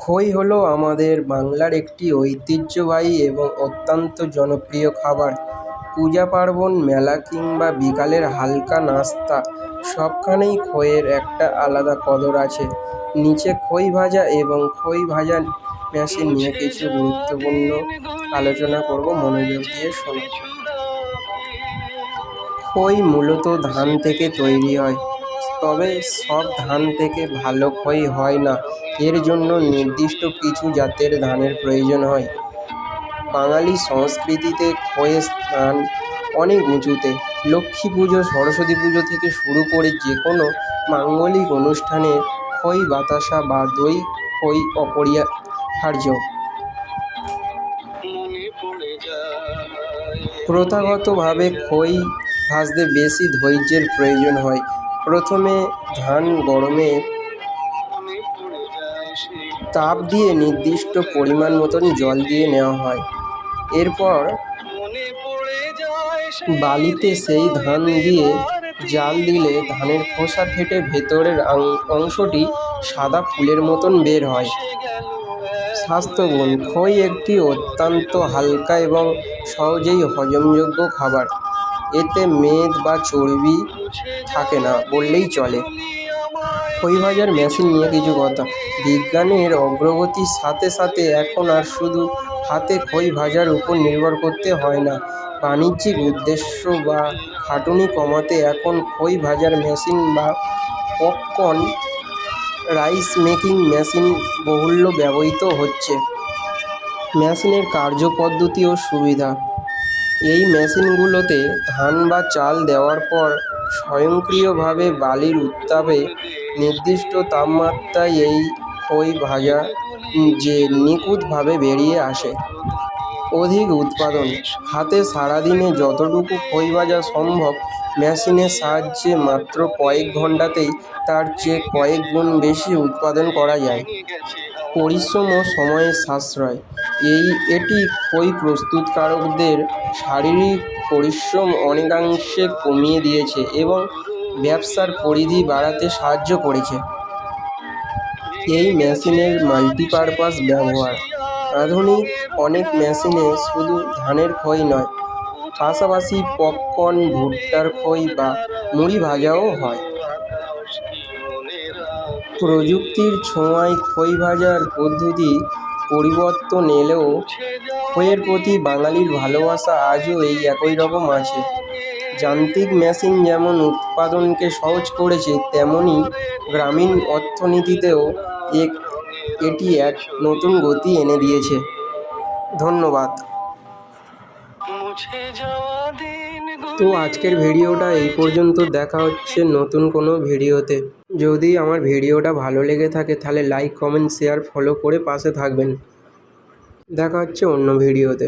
খই হলো আমাদের বাংলার একটি ঐতিহ্যবাহী এবং অত্যন্ত জনপ্রিয় খাবার। পূজা পার্বণ, মেলা কিংবা বিকালের হালকা নাস্তা সবখানেই খইয়ের একটা আলাদা কদর আছে। নিচে খই ভাজা এবং খই ভাজার মেশিন নিয়ে কিছু গুরুত্বপূর্ণ আলোচনা করব, মনোযোগ দিয়ে শোনো। খই মূলত ধান থেকে তৈরি হয়, তবে সব ধান থেকে ভালো খই হয় না। এর জন্য নির্দিষ্ট কিছু জাতের ধানের প্রয়োজন হয়। বাঙালি সংস্কৃতিতে খইয়ের স্থান অনেক উঁচুতে। লক্ষ্মী পুজো, সরস্বতী পুজো থেকে শুরু করে যে কোনো মাঙ্গলিক অনুষ্ঠানে খই বাতাসা বা দই খই অপরিহার্য। প্রথাগতভাবে খই ভাজতে বেশি ধৈর্যের প্রয়োজন হয়। প্রথমে ধান গরমে তাপ দিয়ে নির্দিষ্ট পরিমাণ মতন জল দিয়ে নেওয়া হয়। এরপর বালিতে সেই ধান দিয়ে জাল দিলে ধানের খোসা ফেটে ভেতরের অংশটি সাদা ফুলের মতন বের হয়। স্বাস্থ্যগুণ: খই একটি অত্যন্ত হালকা এবং সহজেই হজমযোগ্য খাবার। এতে মেদ বা চর্বি থাকে না বললেই চলে। খই ভাজার মেশিন নিয়ে কিছু কথা। বিজ্ঞানের অগ্রগতির সাথে সাথে এখন আর শুধু হাতে খই ভাজার উপর নির্ভর করতে হয় না। বাণিজ্যিক উদ্দেশ্য বা খাটুনি কমাতে এখন খই ভাজার মেশিন বা পপকর্ন রাইস মেকিং মেশিন বহুল্য ব্যবহৃত হচ্ছে। মেশিনের কার্যপদ্ধতি ও সুবিধা: এই মেশিনগুলোতে ধান বা চাল দেওয়ার পর স্বয়ংক্রিয়ভাবে বালির উত্তাপে নির্দিষ্ট তাপমাত্রায় এই খই ভাজা নিখুঁতভাবে বেরিয়ে আসে। অধিক উৎপাদন: হাতে সারাদিনে যতটুকু খই ভাজা সম্ভব, মেশিনের সাহায্যে মাত্র কয়েক ঘন্টাতেই তার চেয়ে কয়েক গুণ বেশি উৎপাদন করা যায়। পরিশ্রম ও সময়ের সাশ্রয়: এটি খই প্রস্তুতকারকদের শারীরিক পরিশ্রম অনেকাংশে কমিয়ে দিয়েছে এবং ব্যবসার পরিধি বাড়াতে সাহায্য করেছে। এই মেশিনের মাল্টিপারপাস ব্যবহার: আধুনিক অনেক মেশিনে শুধু ধানের খই নয়, পাশাপাশি পপকর্ন, ভুট্টার খই বা মুড়ি ভাজাও হয়। প্রযুক্তির ছোঁয়ায় খই ভাজার পদ্ধতি পরিবর্তন এলেও খইয়ের প্রতি বাঙালির ভালোবাসা আজও এই একই রকম আছে। যান্ত্রিক মেশিন যেমন উৎপাদনকে সহজ করেছে, তেমনি গ্রামীণ অর্থনীতিতেও এটি এক নতুন গতি এনে দিয়েছে। ধন্যবাদ। তো আজকের ভিডিওটা এই পর্যন্ত। দেখা হচ্ছে নতুন কোনো ভিডিওতে। যদি আমার ভিডিওটা ভালো লেগে থাকে তাহলে লাইক, কমেন্ট, শেয়ার, ফলো করে পাশে থাকবেন। দেখা হচ্ছে অন্য ভিডিওতে।